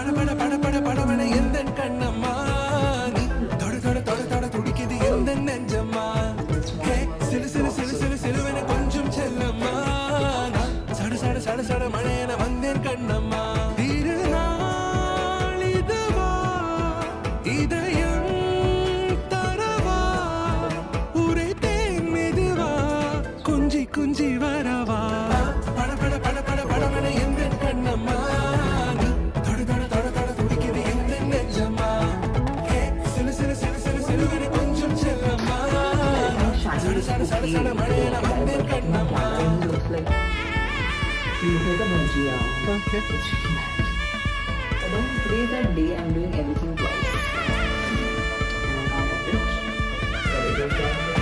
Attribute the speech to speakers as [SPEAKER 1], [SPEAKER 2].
[SPEAKER 1] பட பட பட பட படவன எந்த கண்ணம்மா நீ தொட தொட தொட தொட துடிக்குது எந்த நெஞ்சம்மா ஹே சிலு சிலு சிலு சிலு சிலுவன கொஞ்சம் செல்லம்மா நான் சட சட சட சட மழையன வந்தேன் கண்ணம்மா திருநாள் இதுவா இதயம் தரவா உரைத்தேன் மெதுவா குஞ்சி குஞ்சி வரவா பட பட பட பட படவன எந்த கண்ணம்மா நீ தொட தொட தொட தொட துடிக்குது எந்த நெஞ்சம்மா ஹே சிலு சிலு சிலு சிலு சிலுவன கொஞ்சம் செல்லம்மா சட சட சட சட மழையன வந்தேன் Kannamma
[SPEAKER 2] You hit the bungee out.
[SPEAKER 1] Okay.
[SPEAKER 2] It's mad. But then today's that day I'm doing everything twice. And I'm not happy.